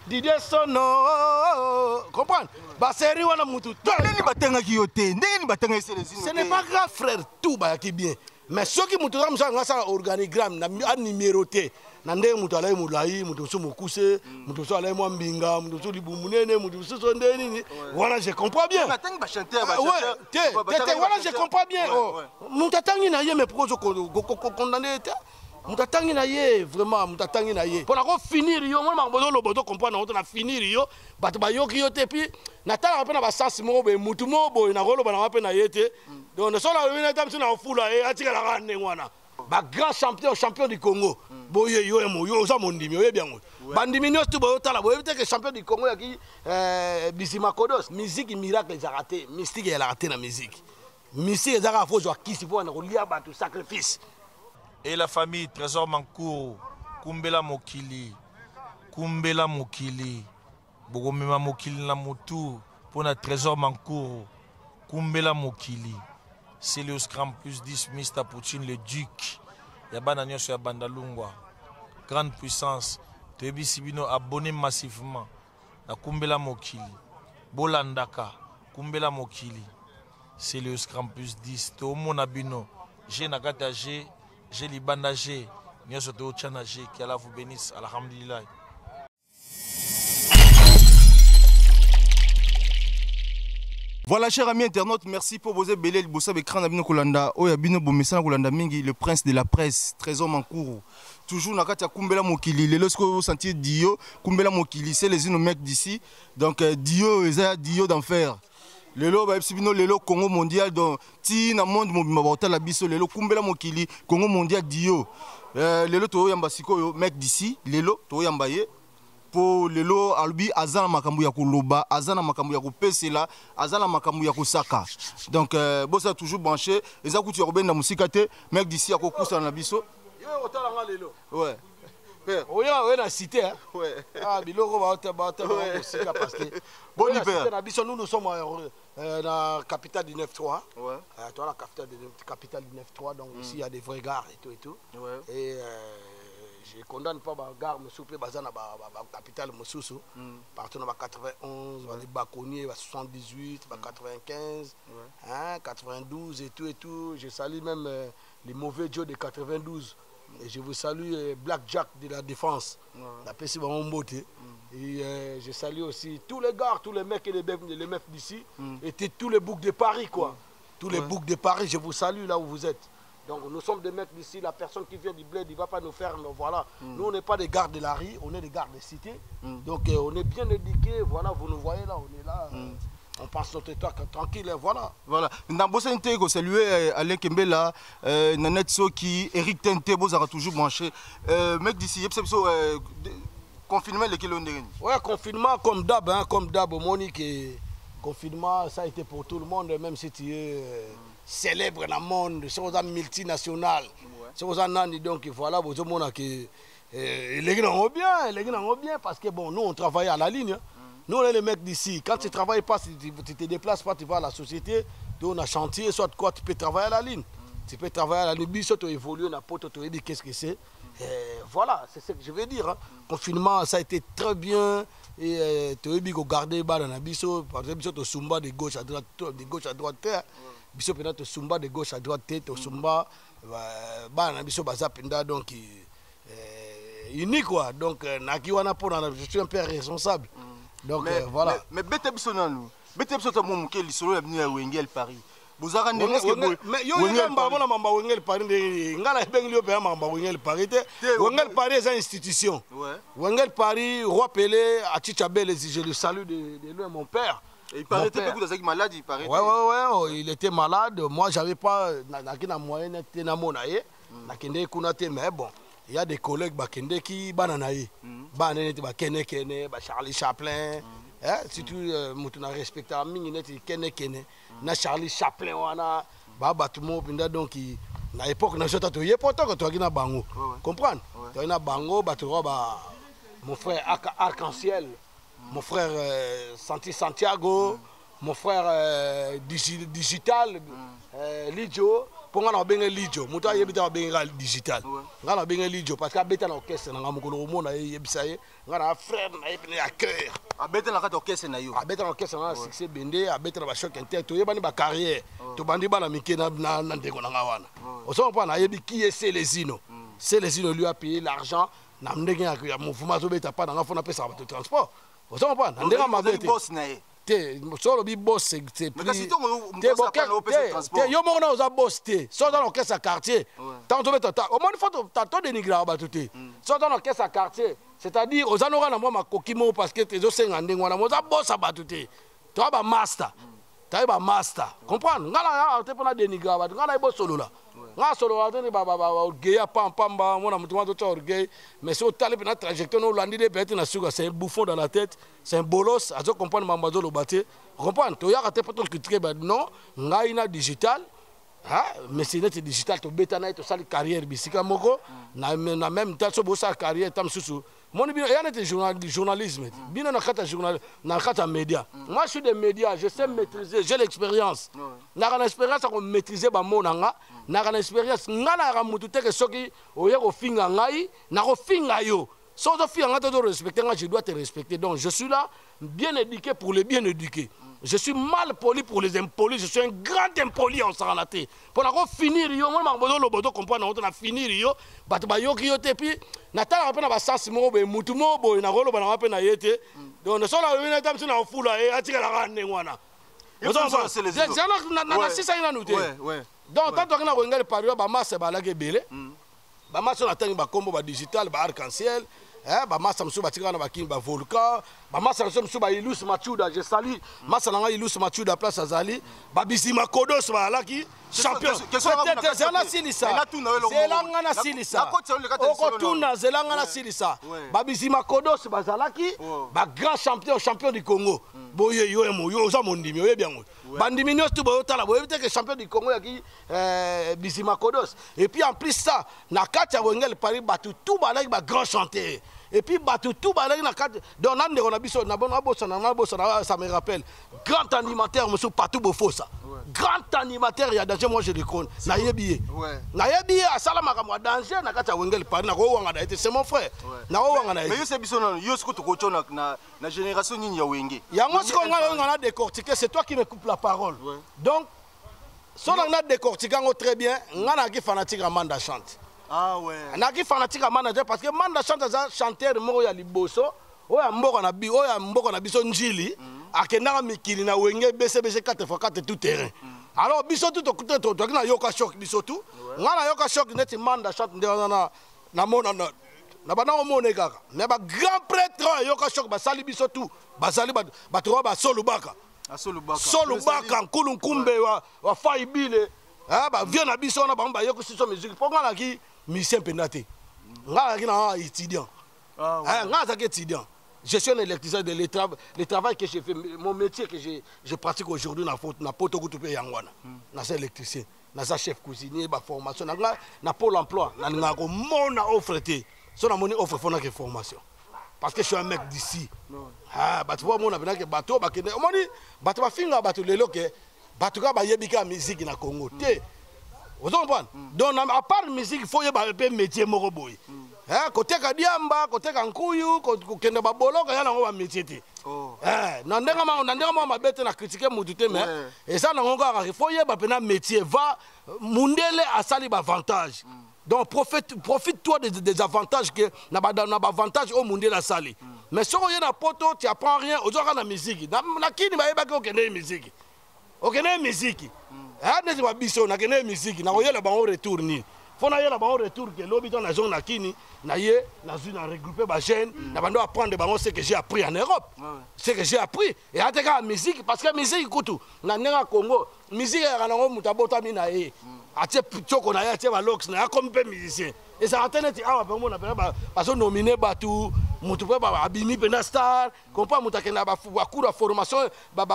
Didier Sono, comprendre? Baseri wana mutu. Ce n'est pas grave frère, tout ba qui bien. Mais ceux qui mutu ram ça organigramme na numéroté. Nande mutu alai mulai, mutu so mokuse, mutu so alai mwambinga, mutu so libumunene, mutu so ndeni. Voilà, je comprends bien. Voilà, je comprends bien. Mutu tangi na ye mais pourquoi je condamner Mutatangi na ye vraiment mutatangi na ye. Pour la finir yo, moi mabozo lobozo comprendre on a finir yo, bato ba yoki yo te puis na tala pe na ba sens mo be mutu mo bo na rolo ba na pe na yete. Donc ne so la wina tam na ofula e atika la rane ngwana. Ba grand champion du Congo. Boye yo emo yo za mondimi yo bien mo. Bandimi no tu bo tala bo éviter que champion du Congo yaki Bisima Kodos, musique miracle les a raté, mystique elle a raté la musique. Mystique ezaka faut jouer qui si pour na kolia ba tout sacrifice. Et la famille Trésor Mankourou, Kumbela Mokili, Bogomema Mokili na Moutou, pour notre Trésor Mankourou, Kumbela Mokili, Célios Grand plus 10, Mr. Poutine, le Duc, Yabana Nyos Yabandalungwa, grande puissance, Tebi Sibino abonné massivement, na Kumbela Mokili, Bolandaka, Kumbela Mokili, Célios Grand plus 10, Tomo Nabino, G Nagata G, j'ai les bandagés, nous sommes au Tchanagé, qui Allah vous bénisse, alhamdulillah. Voilà, chers amis internautes, merci pour vos ébélés. Le bossa bekran abino kolanda, oyabino bomesana kolanda mingi, le prince de la presse, Trésor Mankourou. Toujours nakata Kumbela Mokili, les lorsque vous sentiez Dio, Kumbela Mokili, c'est les unes mecs d'ici. Donc Dio, Dio d'enfer. Lelo ba ebsibino lelo Congo mondial donc ti na monde mobimba ba la biso lelo Kumbela Mokili Congo mondial dio lelo to yamba siko mec d'ici lelo to yamba ye po lelo albi azana makambu ya koloba azana makambu ya kopesela azana makambu ya kosaka donc bossa toujours branché eza kuti ya kobenda musika te mec d'ici ya kokusa na biso yo otalanga lelo ouais. Oui, on a cité. Hein? Ouais. Ah, Biloko va aussi parce que bon hiver. Nous sommes dans la capitale du 9-3. Ouais. Toi, la capitale du 9-3, donc ici il y a des vrais gares et tout et tout. Ouais. Et je ne condamne pas ma gare, mais souple, dans la capitale Moussoussou. Partout dans la 91, les Baconniers, 78, 95, 92 et tout. Je salue même les mauvais Joe de 92. Et je vous salue Black Jack de la Défense, la PC beauté. Et je salue aussi tous les gars, tous les mecs et les meufs d'ici, et tous les boucs de Paris, quoi. Tous les boucs de Paris, je vous salue là où vous êtes. Donc nous sommes des mecs d'ici, la personne qui vient du bled, il ne va pas nous faire, voilà. Nous on n'est pas des gardes de la rue, on est des gardes des cités. Donc on est bien éduqués, voilà, vous nous voyez là, on est là. On passe notre temps tranquille, voilà. Voilà. Dans Bossa Intego, saluer Alain Kembela, Nanette Soki, Eric Tente, Bozara toujours branché. Mec d'ici, confinement, les kilomètres. Ouais, confinement comme d'hab, hein, Monique. Confinement, ça a été pour tout le monde, même si tu es célèbre dans le monde, c'est aux multinationales. C'est aux années, donc voilà, vous avez que les gens ont bien, parce que bon, nous on travaille à la ligne. Hein. Nous, on est les mecs d'ici. Quand tu ne travailles pas, si tu ne te déplaces pas, tu vas à la société, nous, on a chantier, soit quoi, tu peux travailler à la ligne. Tu peux travailler à la ligne, soit tu évolues, n'importe tu dis qu'est-ce que c'est. Voilà, c'est ce que je veux dire. Hein. Confinement, ça a été très bien. Et tu as gardé dans la biso, par exemple, tu sumba de gauche à droite, biso pendant tu sumba de gauche à droite, tu sumba, dans biso bazapenda donc unique quoi. Donc, je suis un peu responsable. Donc voilà. Mais bête bisona nous. Bête bisona mon quel solo est venu à Wengel Paris. Bozara ne mais yo ngamba mona mamba Wengel Paris ngala benglio pe mamba Wengel Paris te. Wengel Paris est une institution. Ouais. Wengel Paris roi Pelé à Tchabel, je le salue de loin mon père. Et il paraît que vous malade, il paraît. Ouais, il était malade. Moi j'avais pas na moyen était na monaye. Na kende kunate mais bon. Il y a des collègues qui bananaï, Charlie Chaplin, si tu as respecté la mine, na Charlie Chaplin, donc à l'époque, on a pourtant que tu as bango. Comprendre? Tu as bango, mon frère Arc-en-Ciel, mon frère Santiago, mon frère Digital, Lidio. pour nga na benga lijo muta yebita benga digital nga na benga lijo parce que abeta na orchestre na mukolo mona yebisa ye nga na frère na yebina ya cœur abeta na kata orchestre na yo abeta na orchestre na succès bende abeta na ba choc inter to yebani ba carrière to bandi bana mike na ndeko na nga wana oso pa na yebi qui est Célesino Célesino lui a payé l'argent na ndenge ya mouvement zo beta pa na nga fona pesa ba transport oso pa na ndenge ma bete boss na ye solo bi boss c'est plus te yo mo na oza boss te so dans l'orchestre quartier tant to beta au moins faut to dénigrer ba tout te so dans l'orchestre quartier c'est-à-dire aux anora na moi makokimo parce que te zo senga ndenge wana mo za boss ba tout te to ba master ta ba master comprendre ngala te pona dénigrer ba ngala bo solo la nga solo wa te ba orgueil pam ba mona mutu to orgueil mais so tali na trajectoire no landi de peut-être na suga c'est un bouffon dans la tête c'est un bolos azo comprendre mambazo lo baté comprendre to ya te peut critiquer ba non nga ina digital mais c'est net digital to beta na to sali carrière bisika moko na même temps so bo sa carrière tam susu mon bien ya net journalisme bien na kata journal na kata média moi je suis des médias je sais maîtriser j'ai l'expérience na expérience à maîtriser ba monanga na expérience ngana ra mutu te que soki oye ko finga ngai na ko finga yo so zo finga to respecter nga je dois te respecter donc je suis là bien éduqué pour les bien éduqués. Je suis mal poli pour les impolis. Je suis un grand impoli en Saranaté. Pour la finir, yo, moi, je ne comprends pas, on a finir, yo, bah, yo, yo, te puis, Nathan, on a pas sens, mo, be, mutumo, bo, na rolo, ba, na yete. Donc, on a une étape sur la foule, et à tirer la rane, wana. C'est les autres. C'est ça, il a noté. Donc, tant qu'on a regardé par là, bah, masse, bah, la guébele. Bah, masse, on attend, bah, combo, bah, digital, bah, arc-en-ciel. Ba masa msu batika na bakini ba volcan ba masa msu ba ilus machuda je sali masa na ilus machuda place azali ba bisima kodos ba laki champion zela silisa zelanga na silisa okotuna zelanga na silisa ba bisima kodos ba zalaki ba grand champion du Congo boye yo emo yo za mondimi yo bien bandimi nyoto bo tala bo éviter que champion du Congo yaki bisima kodos et puis en plus ça na kata wengel Paris batu tout ba like ba grand chanteur. Et puis, tout balai na carte. Donc, on a biso, ça me rappelle. Grand animateur, monsieur Patou Bofosa. Grand animateur, il y a danger, moi je le connais. Nayebi. Nayebi, à Salamaka, moi, danger, na carte Wengel Paris, na Rowanga, c'est mon frère. Na Rowanga. Mais yo c'est biso, yo ce que tu coaches na génération ni Wenge. Il y a moi ce qu'on a décortiqué, c'est toi qui me coupes la parole. Donc, si on a décortiqué très bien, on a qui fanatique à Manda chante. Ah ouais. Naki fanatique à manager parce que Manda chante za chanteur moko ya liboso oya mboko na biso njili akendanga mikili na wenge BCBC 4x4 tout terrain. Alors biso tout to na yoka choc biso tout. Ngana yoka choc net Manda chante na mona na bana omone kaka. Mais ba grand prêtre yoka choc ba sali biso tout. Ba sali ba to ba solo baka. Solo baka nkulu nkumbe wa faibile. Ba vieux na biso na ba yoka siso musique. Pourquoi la ki Mission Penate. Je suis étudiant. Je suis un électricien de le travail que j'ai fait, mon métier que je pratique aujourd'hui dans la Poto-Koutoupe Yangwana. Je suis électricien, je suis chef cuisinier, je formation, je suis Pôle emploi. Je suis offre. Je offre une formation. Parce que je suis un mec d'ici. Tu vois, je suis un bateau. Je suis un bateau. Je suis un musique na Congo. Vous comprenez? Donc, à part la musique, il faut y avoir un métier moroboy. Côté Kadiamba, côté Kankuyu, côté Babolo, il y a un métier. Nandema ma bête na critiquer Moutouté, mais et ça, il faut y avoir un métier. Va, Mundele a sali avantage. Donc, profite-toi des avantages que n'a avantage au Mundele a sali. Mais si on y a un poteau, tu n'apprends rien, on a la musique. Na qui ne va pas qu'il y ait musique. Ok, musique. Nezi wa biso na kene musique na koyela ba retour ni fona yela ba retour que l'habitant na zone na kini na ye na zone na regrouper ba jeune na bando apprendre ba ce que j'ai appris en Europe ce que j'ai appris et ateka musique parce que musique kutu na nenga Congo musique ya na ngo mutabota mi na ye atie choko na ye atie ba lox na comme pe musicien et ça internet awa pe mo na ba so nominer ba tout mutu pe ba abimi pena star comprend mutakena ba cours de formation ba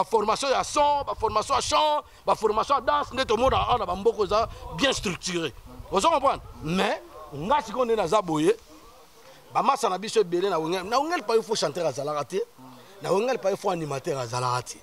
formation à son ba formation à chant ba formation à danse net au monde on a ba mboko za bien structuré vous comprenez mais ngati ko na za boye ba masa na biso belé na wengel pa il faut chanteur azalaka te na wengel pa il faut animateur azalaka te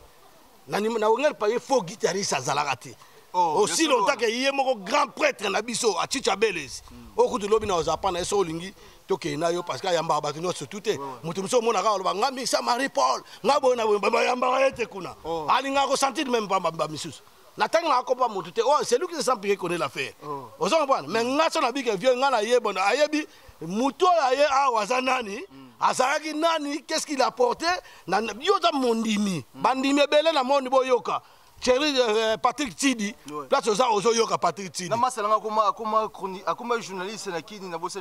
na wengel pa il faut guitariste azalaka te aussi longtemps que yé moko grand prêtre na biso a Chicha Belez okutu lobi na ozapa na eso olingi toke na yo parce que yamba ba tino surtout te mutu muso mona ka loba ngambi sa Marie Paul ngabona yamba ete kuna ali nga ko sentir même ba misusu na tang na ko ba mutu te c'est lui qui se sent connaît l'affaire ozo comprendre mais nga so na bi que vieux nga na yebo na ayebi mutu aye awaza nani azalaki nani qu'est-ce qu'il a apporté na yoza mondimi bandimi belé na mondi boyoka Chéri Patrick Tidi, place aux Yoka Patrick Tidi. Comment journaliste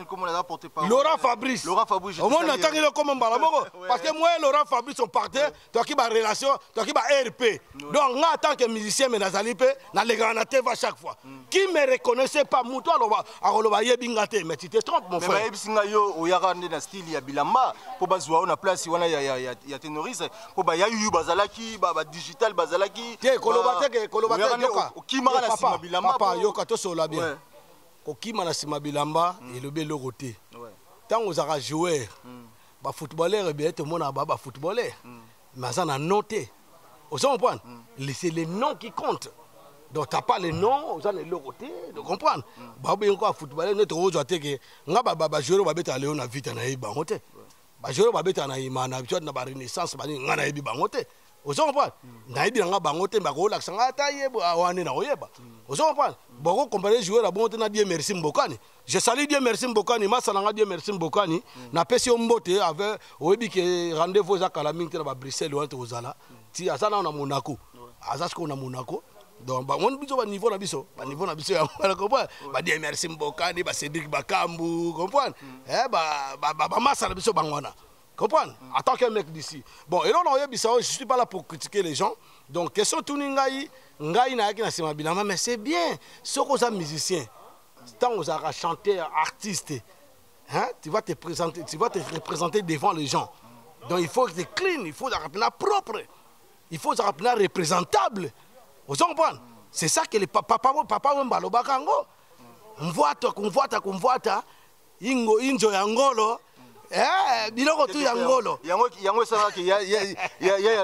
comment on a porté parole. Laurent Fabrice. Laurent Fabrice. Au moins on entend qu'il comment balamoko parce que moi Laurent Fabrice sont partis, toi qui ba relation, toi qui ba RP. Donc moi en tant que musicien mais nazalipe na les granatés va chaque fois. Qui me reconnaissait pas muto aloba yebingate mais tu te trompes mon frère. Mais singa yo o yarande na style ya bilamba pour bazwa na place wana ya ténoriste pour ba ya yu bazalaki ba digital bazalaki. Papa yoka to sola bien kokima na sima bilamba elobi eloko te ntango ozalaka joueur bafootballeur ebele tomona ba bafootballeur mais aza na nom te oza comprendre c'est les noms qui comptent donc t'as pas les noms oza na eloko te de comprendre baobengi ko bafootballeur neti ozwa te ke nga bajoueur babetaka leo na vita na yebi bango te bajoueur babetaka na ima na habitude na barenaissance baningi nga na yebi bango te ozo comprendre nayebi nanga bango te bakolakisa nga ata yeba wane na oyeba ozo comprendre boko comparer joueur à bon te na Dieu merci Mbokani je salue Dieu merci Mbokani masala nga Dieu merci Mbokani na pesi mbote avec oyebi ke rendez-vous za kala mingi te na ba Bruxelles wana ozala ti azana na Monaco azasko na Monaco donc ba on biso ba niveau na biso ya wala comprendre ba Dieu merci Mbokani ba Cédric Bakambu comprendre ba masala biso bangwana. Comprendre? En tant que mec d'ici. Bon, et là, je ne suis pas là pour critiquer les gens. Donc, question tout ngai mais c'est bien. Ce qu'on a musicien, tant qu'on a chanteur, artiste, hein, tu vas te représenter devant les gens. Donc, il faut que tu es clean, il faut que tu sois propre, il faut que tu sois représentable. Vous comprenez? C'est ça que les papa Mbalobakango. On voit injo yangolo. Biloko tu yangolo yango sala ke ya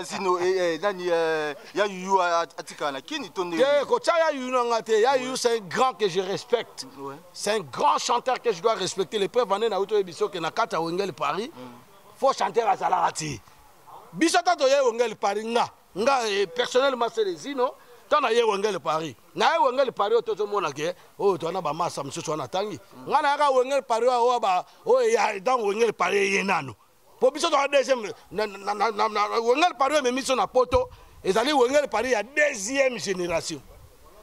sino nani ya yu atika na kini tonde ko ya yu ngate ya yu c'est un grand que je respecte c'est un grand chanteur que je dois respecter les preuves na auto biso ke na kata wengel Paris faut chanter à Salarati biso tato ye wengel Paris nga personnellement c'est les zino tana ye wengel Paris na ye wengel Paris to mona ke to na ba masa msusu wana tangi ngana yaka wengel Paris ya dans wengel Paris ye nano po biso to deuxième na wengel Paris me miso na poto ezali wengel Paris ya deuxième génération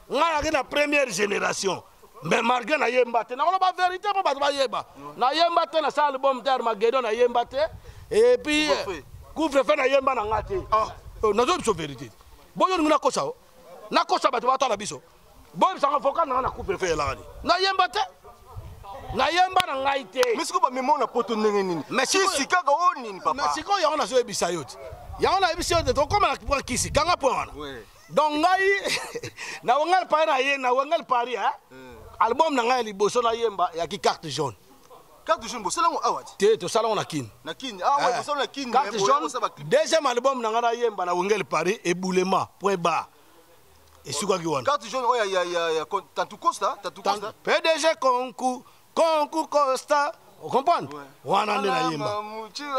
ngana ke na première génération mais malgré na yemba te na ba vérité pas ba yeba na yemba te na sa album d'Armageddon na yemba te et puis couvre-feu na yemba na ngate na zo biso vérité boyo ngina kosa na kosa bato batala biso boy sanga foka na coupe fait la na yemba te na yemba na ngai te mais siko ba memo na poto ndenge nini mais sika ga oni papa mais siko ya ona so ebisa yote ya ona ebisa yote to comme na pour kisi kanga point wana donc ngai na wangal pari na ye na wangal pari album na ngai liboso na yemba ya ki carte jaune. Carte jaune, c'est là où awat. Té to salon na kin. Na kin. Ah ouais, c'est na kin. Carte jaune. Deuxième album na ngana yemba na wengel Paris éboulement point bas. Et suka giwana. Carte jaune oh ya Tantu Costa, PDG Konku Costa. Vous comprenez? Wana na yemba.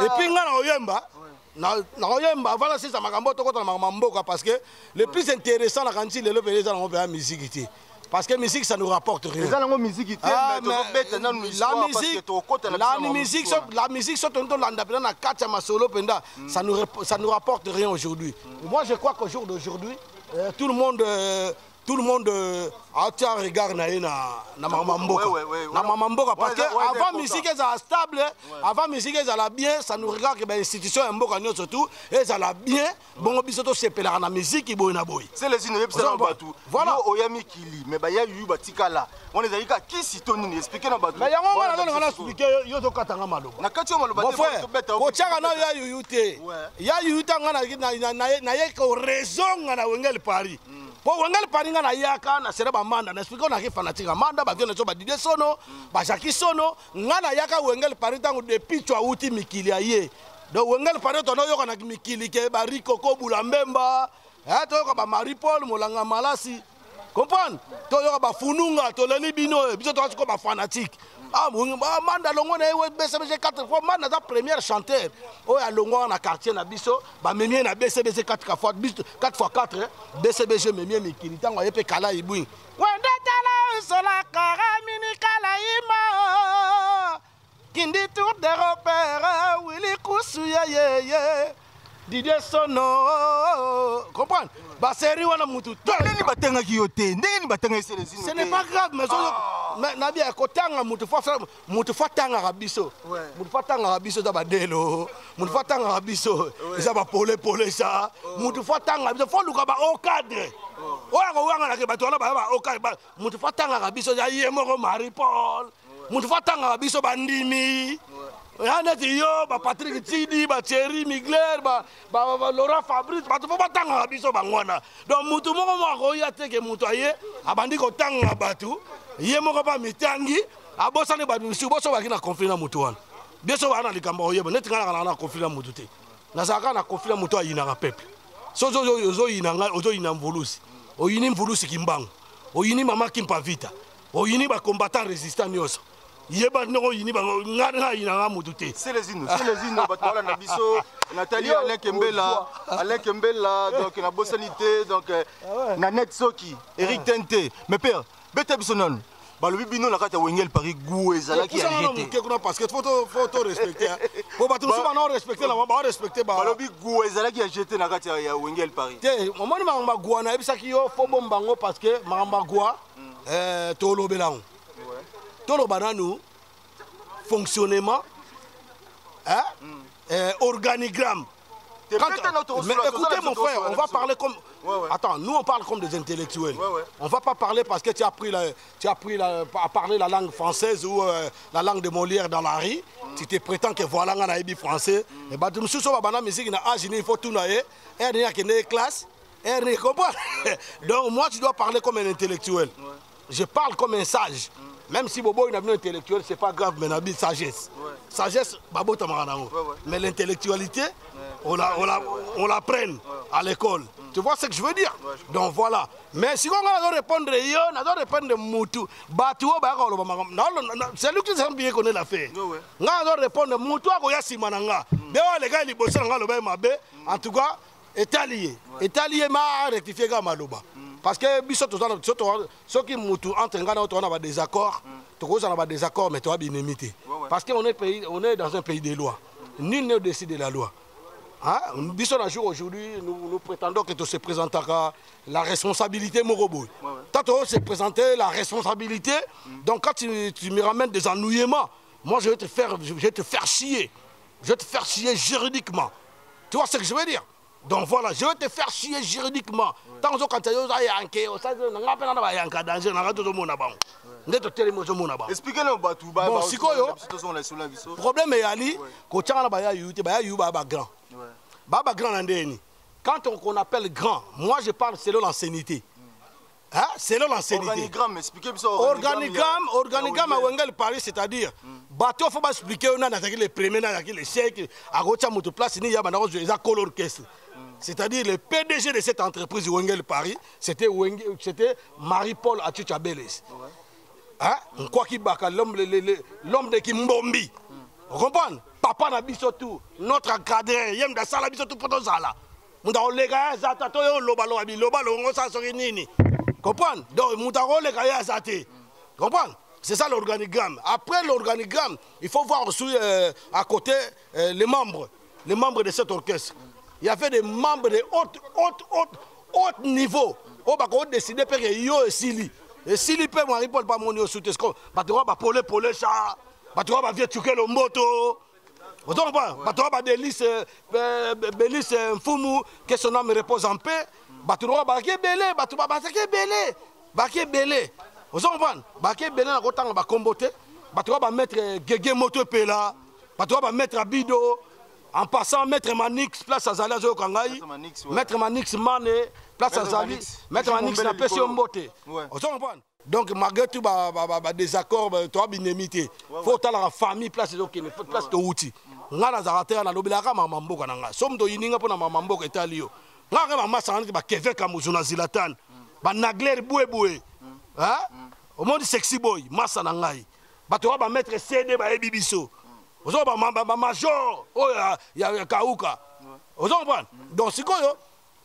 Et puis ngana oyemba. Na oyemba voilà c'est ça makambo to kota na mamboka parce que le plus intéressant la kanti le lever les on va musique. Parce que la musique, ça ne nous rapporte rien. La musique, la musique, ça ne nous rapporte rien aujourd'hui. Moi, je crois qu'au jour d'aujourd'hui, tout le monde a un regard na mamamboka. Parce que avant musique, elle est stable, avant musique, elle est bien, ça nous regarde que l'institution est mboka surtout, et elle est bien. Bon, bisoto c'est pelera na musique qui boina boy. C'est les innovations qui sont battus. Voilà. Oyami Kili, mais il y a eu batikala. On les a dit qui s'itoni expliquer na battu. Mais ya on a expliqué yo to katanga maloba. Na kati maloba te ko tchaka na ya yute. Ya yuta ngana na ye ko raison ngana wengel Paris. Pour wengel Paris ngana yaka na sereba manda na expliquer na ki fanatique manda ba vient so ba Didier Sono, ba Jackie Sono ngana yaka wengel Paris tango depuis tu auti mikili aye. Donc wengel Paris to no yoka na mikili ke ba Rico ko Bulambemba, to yoka ba Marie Paul Molanga Malasi. Comprendre? Toyoka ba fununga, toleli bino, biso toka ko ba fanatique. Ah, manda longo na BCBG 4 fois, manda za première chanteur. Oh ya longo na quartier na biso, ba memie na BCBG 4 fois 4x4, BCBG memie mikili tango yepe kala ibui. Wende tala sola kara mini kala ima. Kindi tour de repère, Willy Koussou ye. Didier Sono, comprendre? Baseri wana mutu. Ce n'est pas grave, mais nabi akotanga mutu fa tanga rabiso. Mutu fa tanga rabiso za badelo. Mutu fa tanga rabiso za ba pole ça. Mutu fa tanga rabiso fo luka ba au cadre. Oya ko wanga na ke bato wana ba au cadre. Mutu fa tanga rabiso za yemoko Marie Paul. Mutu fa tanga rabiso bandimi. Yaneti yo, ba Patrick Tidi, ba Thierry Migler, ba Laurent Fabrice, ba tufa batanga biso bangwana. Donc mutu moko moko ya teke mutu aye, abandi ko tanga batu, ye moko ba mitangi, abosane ba bisu boso ba kina conflit na mutu wana. Biso wana likambo oyeba, neti ngana na conflit na mutu te. Na saka na conflit na mutu ayina ka peuple. Sozo yo yinanga, ozo yina mvolusi. Oyini mvolusi kimbangu. Oyini mama kimpa vita. Oyini ba combattant résistant nyoso. Yeba no yini bango ngana ina mututé c'est les îles batwala na biso Nathalie Alain Kembela donc na bossanité donc Nanette Soki Eric Tente mais père bete biso non balobi bino na kata wengel Paris gou ezala ki arrêté parce que faut respecter faut pas tout ça non respecter la ba respecter ba balobi gou ezala ki jeté na kata ya wengel Paris te momoni mangamba gou na ebisaki yo fo bombango parce que mangamba gou tolo belango Tolo banano, fonctionnement, organigramme. Mais écoutez mon frère, on va parler comme... Attends, nous on parle comme des intellectuels. On ne va pas parler parce que tu as appris à parler la langue française ou la langue de Molière dans la rue. Tu te prétends que voilà, on a un français. Et bah, tu me souviens, il faut tout naïe. Il y a une classe. Donc moi, tu dois parler comme un intellectuel. Je parle comme un sage. Même si Bobo est un intellectuel, c'est pas grave, mais il a sagesse. Sagesse, Babo Tamaranao. Mais l'intellectualité, on la prenne à l'école. Tu vois ce que je veux dire? Donc voilà. Mais si on doit répondre, on doit répondre Moutou. Batou, c'est lui qui s'est bien connaît l'affaire. On doit répondre Moutou, Simananga. Les gars, ils bossent en tout cas, Étalien. Étalien m'a rectifié Maloba. Parce que ceux qui ont des désaccords, mais tu as bien imité. Parce qu'on est dans un pays de loi. Nul ne décide de la loi. Aujourd'hui, nous prétendons que tu se présenteras la responsabilité Morobo. Toi, tu se présenter la responsabilité. Donc quand tu me ramènes des ennuiements, moi je vais te faire chier. Je vais te faire chier juridiquement. Tu vois ce que je veux dire? Donc voilà, je vais te faire chier juridiquement. Tant que tu as expliquez-nous Batou. Bon, si le problème est Ali, quand on appelle grand, moi je parle selon l'ancienneté. Hein? Selon l'ancienneté. Organigramme, expliquez-moi. Organigramme à Wengel Paris, c'est-à-dire, bateau, il faut pas expliquer, on a les premiers, les siècles, à Rocha Motoplace, il y a des color orchestre. C'est-à-dire, le PDG de cette entreprise Wengel Paris, c'était Marie-Paul Achuchabeles. Hein? Quoi qu'il baka, l'homme de Kimbombi. Vous comprenez? Papa n'a pas tout. Notre encadré, il y a des salles tout pour tous là. Nous avons les gars, comprendre? Donc, Moutaro les gars zaté. Comprendre? C'est ça l'organigramme. Après l'organigramme, il faut voir aussi à côté les membres de cet orchestre. Il y avait des membres de haut niveau. On va décider que yo et Sili. Et Sili peut Marie-Paul pas mon sous tesco. Batouba va poler ça. Batouba va vieux tuer le moto. Vous comprenez? Batouba va délice Mfumu que son âme repose en paix. Batouba va belé, Batouba va belé. Vous comprenez? Baké belé na kotanga ba kombote. Batouba va mettre Gégé moto pela. Batouba va mettre Abido. En passant, Maître Manix, place à Zali Azo Kangaï, Maître Manix Mane, place à Zali, Maître Manix n'a pas sur Mbote. Donc, malgré tout, des accords, tu as bien imité. Il faut que la famille place de outils. On a des arrêtés à la Lobilaka, ma mambo, somme de Yininga pour ma mambo et Talio. On a un masse à Kevin Kamouzuna Zilatan. Nagler boué. Hein? Au monde sexy boy, massa nangai. Bato ba mettre CD ba ebibiso. Ozo ba major, oh ya kauka. Ozo comprendre. Donc sikoyo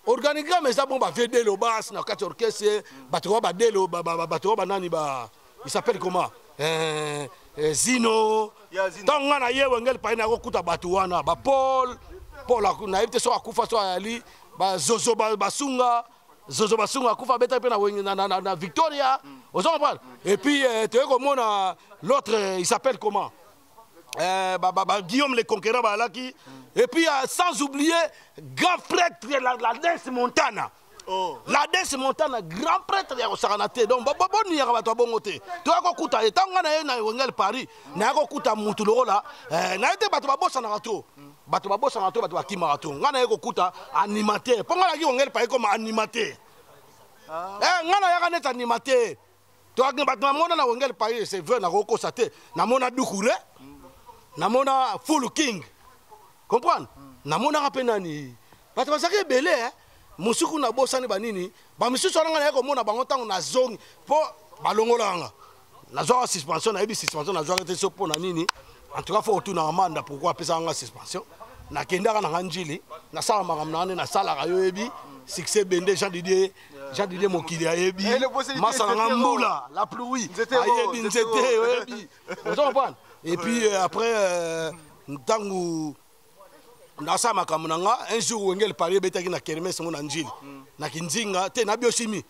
organigramme ça bon ba VD le bass na quatre orchestre, bato ba delo bato ba nani ba il s'appelle comment? Zino. Tant ngana ye wengel pa ina ko kuta bato wana ba Paul na ibte so akufa so ali ba Zozo basunga Zozo basunga akufa beta pe na Victoria. Vous comprenez? Et puis tu vois comment l'autre il s'appelle comment? Guillaume le Conquérant balaki. Et puis sans oublier grand prêtre la Dance Montana. La Dance Montana grand prêtre ya Saranate. Donc boni ya ba to bongote. Tu vois ko kuta etanga na na ngel Paris. Na ko kuta mutu lola. Na ete bato babosa na rato. Bato babosa na rato bato bakima rato. Ngana ko kuta animateur. Ponga la ki ngel Paris comme animateur. Ngana ya kaneta animateur. Tu vois que mona na ngel Paris c'est vrai na ko constater. Na mona Doukouré. Na mona Full King. Comprendre? Na mona rapenani. Bato basaki belé hein. Musuku na bosani banini ba misusu nga na ko mona bango tango na zongi po balongolanga na zo suspension na ebi suspension na zo arrêté so po na nini en tout cas faut retourner en amende pourquoi pesa nga suspension na kendaka na nganjili na sala makamna na sala kayo ebi succès bende Jean Didier Mokili ebi masala ngambula la pluie ebi nzete ebi vous comprenez et puis après tango nasa makamunanga un jour wengel Paris betaki na kermesse mon anjili na kinzinga te na biochimie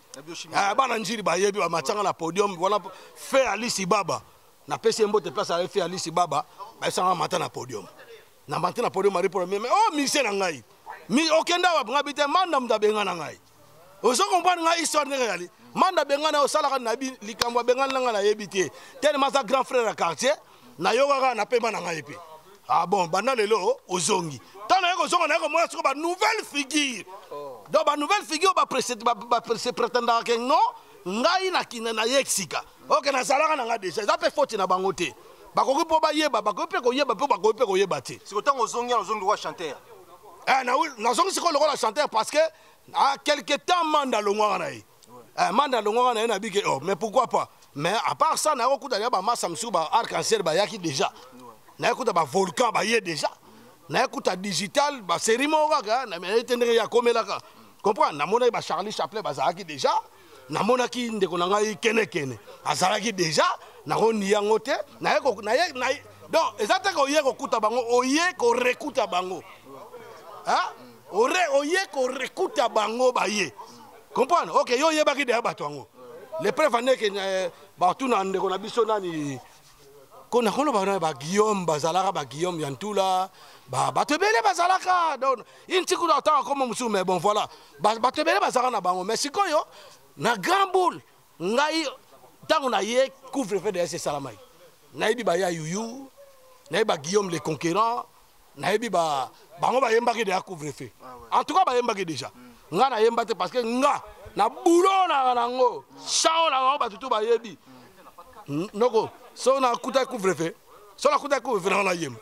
bana njili ba yebi ba matanga na podium voilà fait Alice Baba na pesi mbote place avec fait Alice Baba ba sanga mata na podium na mata na podium mari premier mais oh mise na ngai mi okenda wa ngabite manda mdabenga na ngai ozo comprendre ngai histoire ne réali manda benga na osala na bi likambo benga na na yebite tellement ça grand frère à quartier na yoga na pemba na ngai pe. Ah bon, bana lelo ozongi. Tant na kozonga na ko moi sur ba nouvelle figure. Donc ba nouvelle figure ba prétendant que non, ngai na kina na yexika. OK na salaka na nga déjà. Ça peut faute na bangote. Ba ko po ba yeba, ba ko pe ko yeba, ba ko pe ko yeba te. C'est autant ozongi roi chanteur. Na zongi siko le roi chanteur parce que à quelque temps manda longwa na yi. Manda longwa na bi que oh, mais pourquoi pas? Mais à part ça na ko kuta ba massa msu ba arc-en-ciel ba yaki déjà. Na écoute ba volcan ba yé déjà na écoute digital ba série mo kaka na metendre ya komelaka comprendre na mona ba Charlie Chaplin ba zaki déjà na mona ki ndeko na ngai kene azalaki déjà na roni yango te na eko na donc ezata ko yé ko kuta bango oye ko rekuta bango hein oye ko rekuta bango ba yé comprendre OK yo yé ba ki de ba twango les prévenir que ba tuna ndeko na biso nani qu'on a connu ba Guillaume bazalaka ba Guillaume Yantula ba tebele bazalaka donc une tiku d'autant comme musu mais bon voilà ba tebele bazalaka na bango mais sikoyo na grand boule ngai tango na ye couvre feu de salamai na yebi ba ya yuyu na yebi ba Guillaume le conquérant na yebi ba bango ba yembaki de couvre feu en tout cas ba yembaki déjà nga na yembate parce que nga na boulot na nango chao na ba tutu ba yebi noko so na kuta couvre-feu so la kuta couvre-feu na yem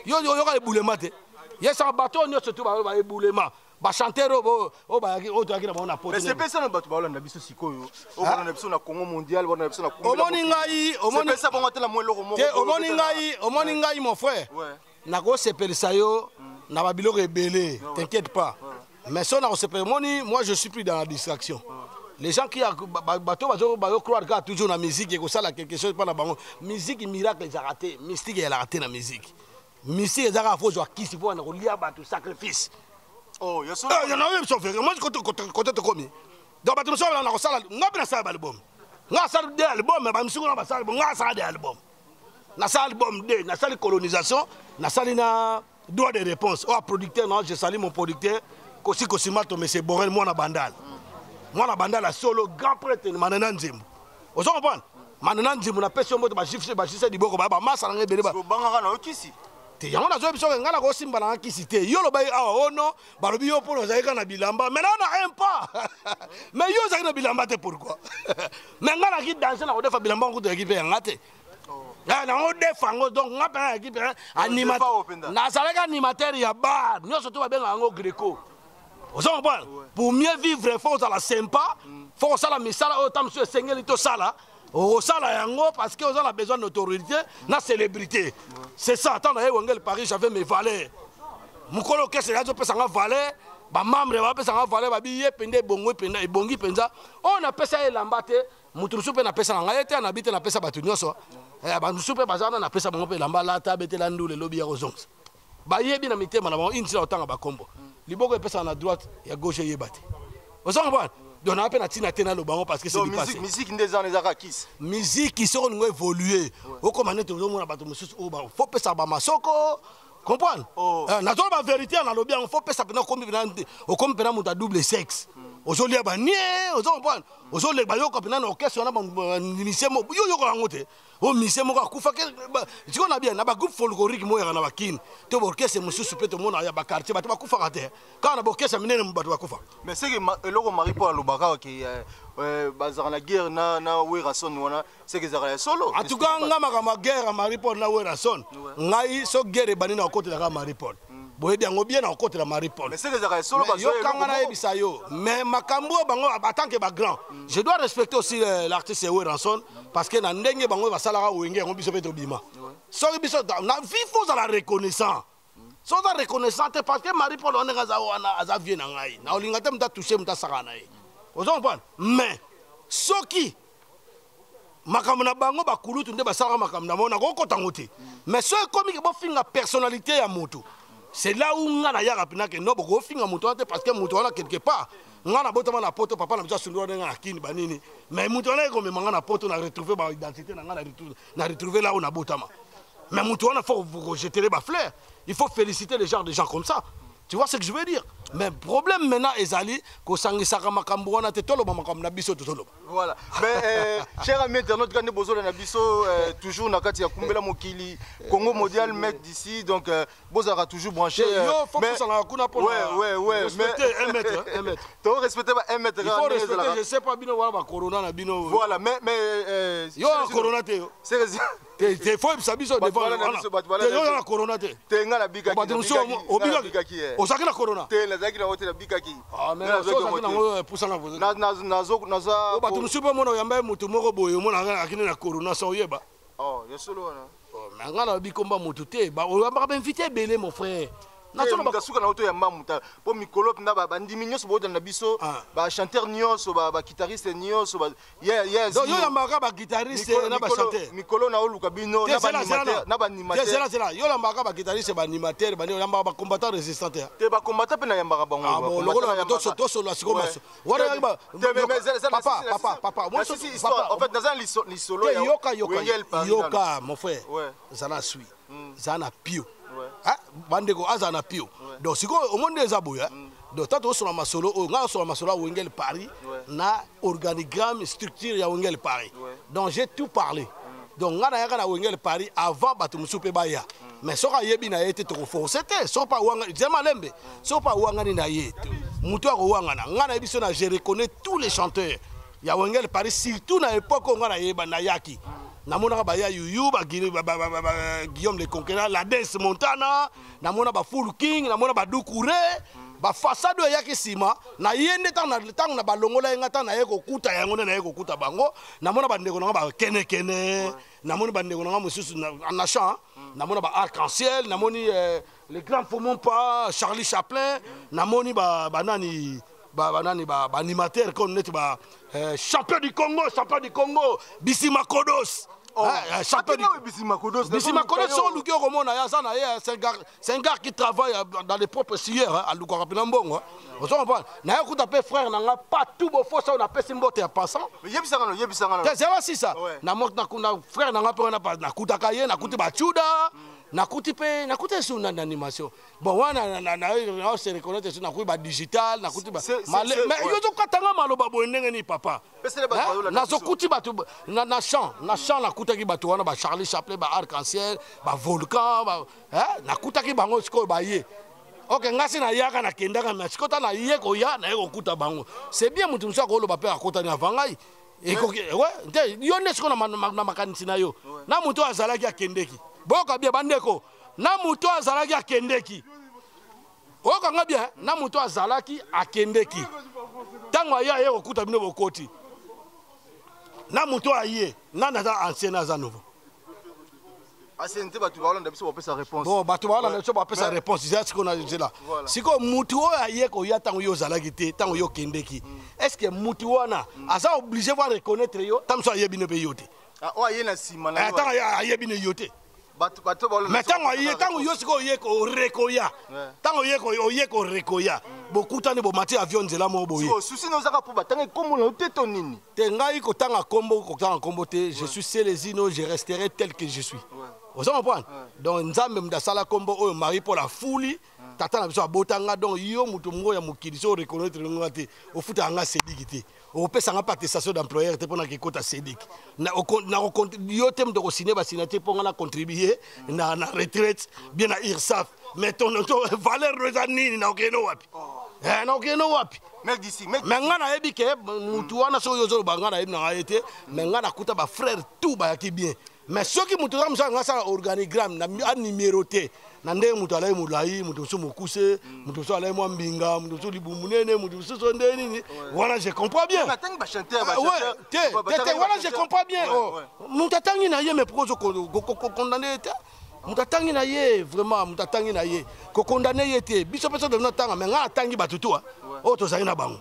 yo ka boulema te yesa bato nyo surtout ba boulema ba chanter o ba o to akina ba na poto mais c'est pas ça na bato ba la biso sikoyo o ba na biso na Congo mondial ba na biso na Congo omoni c'est ça bon la moins loko mo omoni ngai mon frère na ko sepelisa yo na ba biloko ebele t'inquiète pas mais so na ko sepelisa moi je suis plus dans la distraction. Les gens qui croient qu'il y a toujours la musique et que ça, quelque chose, pas la banque. Musique, miracle, ils ont raté. Mystique, elle a raté la musique. Mystique, ils ont fait qui s'y voit, on a lié sacrifice. Oh, il y en a eu, sauf que moi, je compte te commis. Donc, tu me sors dans la salle, on a bien ça, l'album. On a ça, l'album, mais je suis dans la salle, on a ça, l'album. Na salle album D, na salle colonisation, na salle na droit de réponse. Oh, producteur, non, je salue mon producteur, Kossi Kosimato, mais c'est Borel, moi, na bandal. Moi, la bandale solo, grand prêtre, Manana Nzimbu. Vous comprenez? Manana Nzimbu, na personne qui va chiffrer du boko, ba massa na ngebe ba. Banga na okisi. Te yango na zo biso ngana ko simba na kisi te. Yo lo ba oh non, ba lo biyo pour zaika na bilamba. Mais là on aime pas. Mais yo zaika na bilamba te pourquoi? Mais ngana ki danser na ko defa bilamba ko to équipe ngate. Na on defango donc ngapa na équipe animateur. Na salaka animateur ya bar. Nyo surtout ba benga ngo Greco. Vous comprenez? Pour mieux vivre, il faut être sympa. Il faut que ça misala autant monsieur Seigneur to sala. Au sala yango parce que vous avez besoin d'autorité, na célébrité. C'est ça. Attends, à Wangel Paris, j'avais mes valeurs. Mukolo kese yazo pesa nga valeur. Ba membre ba pesa nga valeur ba biye pende bongo penda e bongi penza. On a pesa elamba te. Mutu supe na pesa nga yete na bite na pesa batu nyoso. Ba supe bazana na pesa bongo pe lamba lata bete la ndule lobi ya ozongs. Ba yebi na mitema na ba insila otanga ba kombo. Liboko pesa na droite ya gauche yebate. Vous comprenez? Donc on a peine tina tena le bango parce que c'est du passé. Musique ndeza nezaka kiss. Musique qui sont évoluer. Au commander tout le monde a bato monsieur faut pesa ba masoko. Comprendre? Na to ba vérité na lobi on faut pesa pena comme pena muta double sexe. Aujourd'hui ba nie, vous comprenez? Aujourd'hui ba yo kopena na orchestre na ba misemo yo ko ngote. O misemo ko kufa ke siko na bien na ba groupe folklorique mo ya na ba kin. To ba orchestre monsieur soupe to mona ya ba quartier ba to ba kufa kate. Quand na ba orchestre minene mbato ba kufa. Mais c'est que eloko mari po alobaka ke bazara na guerre na Werason wana c'est que zara solo. En tout cas nga makama guerre mari po na Werason. Ngai so guerre bani na côté la mari po. Boye bien bien na côté la mari po. Mais c'est que zara solo yo kangana ebisa yo. Mais makambo bango en tant que ba grand. Je dois respecter aussi l'artiste Werason parce que na ndenge bango ba salara wenge on biso peto bima. So biso na vifo za la reconnaissance. So za reconnaissante parce que mari po on ngaza wana azavie na ngai. Na olingate mta toucher mta sakana ye. Vous comprenez? Mais ce qui makamna bango ba kulutu nde basala makamna mona ko kotangote. Mais ce comme que bo finga personnalité ya moto. C'est là où ngana ya rapina que no bo finga moto parce que moto wana quelque part ngana botama na poto papa na biso sundwa nga akini banini. Mais moto wana ko memanga na poto na retrouver ba identité na ngana retrouver là où na botama. Mais moto wana faut rejeter les fleurs. Il faut féliciter les gens comme ça. Tu vois ce que je veux dire? Mais le problème maintenant est ali que sangisaka makambo wana te tolo makambo na biso tolo. Voilà. Mais cher ami internaute quand bozo na biso toujours na kati ya kumbela mokili Congo mondial mec d'ici donc bozara toujours branché mais ouais respecter 1 mètre 1 mètre. Tu respecter 1 mètre. Il faut respecter je sais pas bino wala ba corona na bino. Voilà mais yo corona te yo. C'est te faut sabiso devant la corona te. Te ngala bika ki. Osaki na corona. Zaki na hotel bikaki. Ah mais na pousa na vous. Naza ba tu super mono yamba mutu moko boyo mona akini na corona so yeba. Oh, ya solo wana. Oh, mais ngana bikomba mutu te ba o ba inviter belé mon frère. Nazo ba suka na auto ya mamuta. Po mikolo na ba ndimi nyoso boda na biso ba chanteur nyoso ba guitariste nyoso ba yes. Donc yo yamba ba guitariste na ba chanteur. Mikolo na oluka bino na ba animateur. C'est là. Yo yamba ba guitariste ba animateur ba yamba ba combattant résistant. Te ba combattant pe na yamba ba bango. Ah bon, lokolo na to solo asiko maso. Wala yamba. Papa, moi c'est histoire. En fait dans un solo ya yoka mon frère. Ça la suit. Ça na pio. Ah, bandeko azana pio. Donc siko au monde des aboya. Donc tato sur la masolo, nga sur la masolo à Wengel Paris, na organigramme structure ya Wengel Paris. Donc j'ai tout parlé. Donc nga na yaka na Wengel Paris avant batu musupe baya. Mais soka yebi na yete trop fort. C'était so pa wanga, jema lembe. So pa wanga ni na yete. Muto ko wanga na. Nga na biso na je reconnais tous les chanteurs. Ya Wengel Paris surtout na époque nga na yeba na yaki. Namona ba ya Yuyu ba Guillaume le Conquérant, la Dance Montana, namona ba Full King, namona ba Doucouré, ba façade ya kisima na yende tang na ba longola ngata na yeko kuta yango na yeko kuta bango, namona ba ndeko na ba kene, namona ba ndeko na mususu na chant, namona ba Arc-en-Ciel, namoni les grands Fomon pas Charlie Chaplin, namoni ba nani ba animateur comme net ba champion du Congo, Bissima Kodos. Champion Bissima Kodos son Luki Romona c'est un gars qui travaille dans les propres scieurs à Lukarapinambongo. Vous comprenez? Na écoute pe frère na pas tout beau faux ça on appelle simbote en passant. Yebisanga. C'est aussi ça. Na frère na na kutaka ye na kuti bachuda. Nakuti sur une animation. Bon, on se reconnaît sur na digital, nakuti ba. Mais yo zo katanga maloba bo ndenge ni papa. Na zo kuti batu na chant nakuta ki batu wana ba Charlie Chaplin ba Arc-en-Ciel, ba Volcan, ba nakuta ki bango siko ba ye. OK, ngasi na yaka na kendaka mais siko ta na ye ko ya na ko kuta bango. C'est bien mutu mso ko lo ba pe akota ni avangai. Ouais, yo ne siko na makanisi na yo. Na mutu azalaki akendeki. Boka bia bandeko na muto azalaki akendeki okanga bien na moto azalaki akendeki tango aya ye okuta bino bokoti na moto aye na naza ancien naza nouveau ancienneté bato baolanda biso bapesa réponse bon bato baolanda biso bapesa réponse eza sikoyo na nzela sikoyo mutu oyo aye koya ntango yo ozalaki te ntango yo okendeki est ce que mutu wana aza oblige va reconnaître yo ntango mosu ayebi no mpe yo te oyo aye na nsima na ntango ayebi no yo te mais ntango yo sikoyo oye korekoya ntango oye korekoya bokutani bomati avion nzela moko boye susi na ozaka mpo batanga ekombo na yo te to nini te ngai kotanga nkombo te je suis Célésino je resterai tel que je suis oza comprendre donc nzambe mutu asala nkombo oyo mari mpo la fuli tata na biso abotanga donc yo mutu moko ya mokili so oreconnaître nga te ofutaka nga sediki te opesanga mpe attestation d'employeur te mpo na kekota sediki yo te mutu okosine basina te mpo nga na contribue na retraite bien na IRSAF mais ton valeur no eza nini na okende wapi na okende wapi mais nga nayebi ke mutu wana soki ozoloba nga nayebi na nga ye te mais nga nakuta bafrère tout bayaki bien mais soki mutu oza mosala nga asala organigramme anuméroté na ndenge mutu alai molai mutu mosusu mokuse mutu mosusu alai mwa mbinga mutu mosusu libu munene mutu mosusu nde nini wana je comprends bien te wana je comprends bien mutu atangi na ye mais pourquoi ozokondane te mutu atangi na ye vraiment mutu atangi na ye kokondane ye te biso mpe so tozona tanga mais nga atangi bato to oyo tozali na bango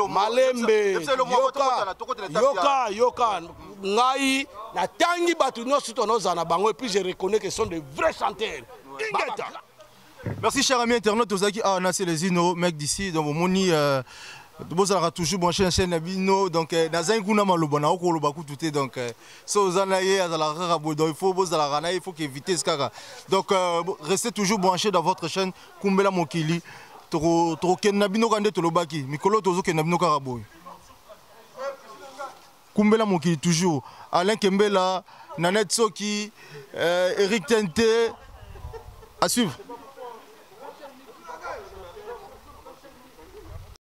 malembe yoka ngai natangi bato nyonso tonozala na bango et puis je reconnais que ce sont de vrais chanteurs. Merci cher ami internaute ozaki ah na Célésino mec d'ici donc moni bozalaka toujours branché na chaîne Nabino donc nazali kuna maloba na okoloba kutu te donc so ozana ye azalaka kaka boye donc il faut bozalaka na il faut qu'éviter ce kaka donc restez toujours branché dans votre chaîne Kumbela Mokili tokokende na bino kaka nde tolobaki mikolo tozokende na bino kaka boye Kumbela Mokili toujours Alain Kembela Nanette Soki Eric Tente à suivre.